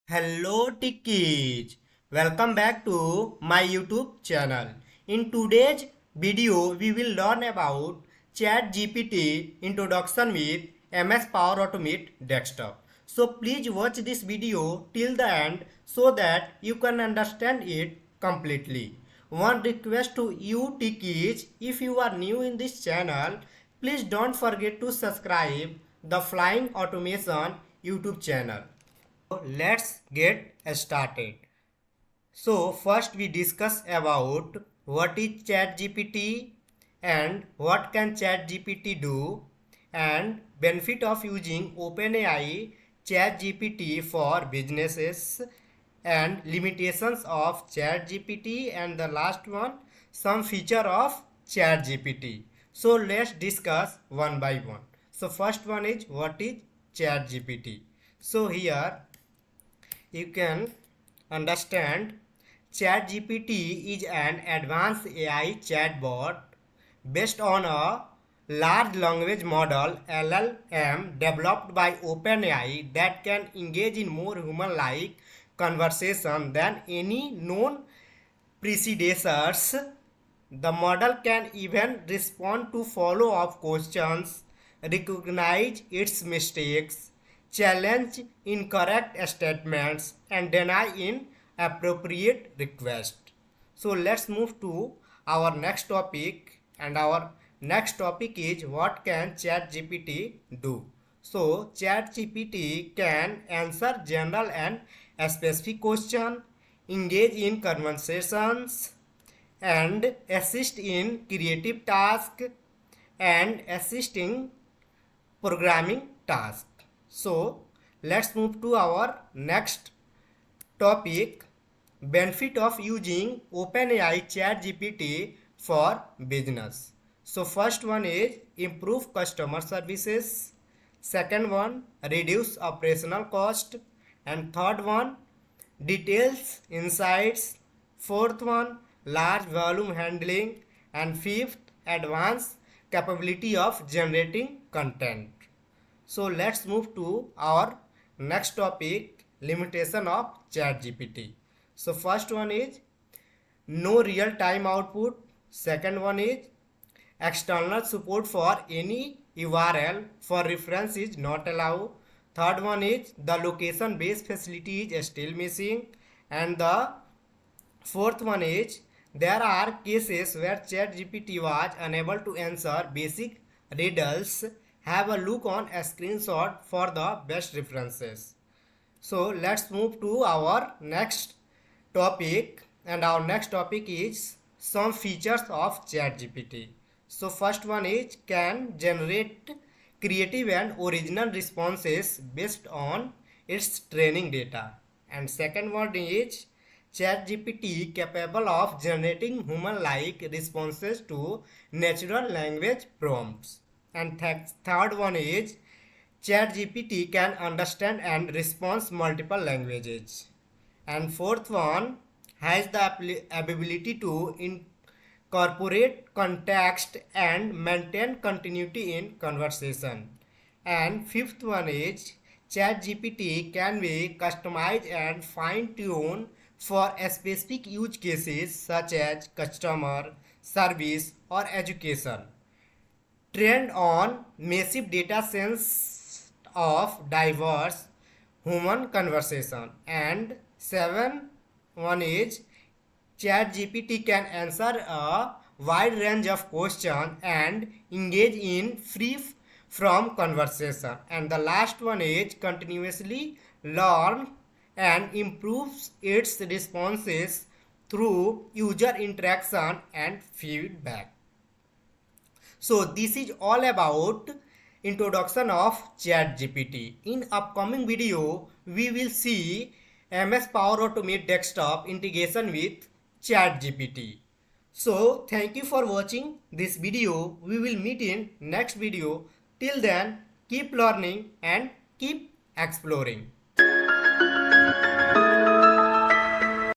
Hello Tikkies, welcome back to my YouTube channel. In today's video, we will learn about ChatGPT introduction with MS Power Automate desktop. So please watch this video till the end so that you can understand it completely. One request to you Tikkies, if you are new in this channel, please don't forget to subscribe the Flying Automation YouTube channel. Let's get started. So first we discuss about what is ChatGPT and what can ChatGPT do and benefit of using OpenAI ChatGPT for businesses and limitations of ChatGPT, and the last one, some feature of ChatGPT. So let's discuss one by one. So first one is what is ChatGPT. So here you can understand ChatGPT is an advanced AI chatbot based on a large language model LLM developed by OpenAI that can engage in more human-like conversation than any known predecessors. The model can even respond to follow-up questions, recognize its mistakes, challenge incorrect statements, and deny inappropriate requests. So let's move to our next topic, and our next topic is what can ChatGPT do. So ChatGPT can answer general and specific questions, engage in conversations, and assist in creative tasks and assisting programming tasks. So let's move to our next topic, benefit of using OpenAI ChatGPT for business. So first one is improve customer services, second one reduce operational cost, and third one details insights, fourth one large volume handling, and fifth advanced capability of generating content. So let's move to our next topic, limitation of ChatGPT. So first one is no real time output, second one is external support for any URL for reference is not allowed, third one is the location based facility is still missing, and the fourth one is there are cases where ChatGPT was unable to answer basic riddles. Have a look on a screenshot for the best references. So let's move to our next topic, and our next topic is some features of ChatGPT. So first one is can generate creative and original responses based on its training data, and second one is ChatGPT capable of generating human-like responses to natural language prompts, and third one is ChatGPT can understand and respond multiple languages, and fourth one has the ability to incorporate context and maintain continuity in conversation, and fifth one is ChatGPT can be customized and fine-tuned for specific use cases such as customer service or education, trained on massive data sets of diverse human conversation. And seven one is ChatGPT can answer a wide range of questions and engage in free from conversation. And the last one is continuously learn and improves its responses through user interaction and feedback. So this is all about introduction of ChatGPT. In upcoming video, we will see MS Power Automate desktop integration with ChatGPT. So thank you for watching this video. We will meet in next video. Till then, keep learning and keep exploring.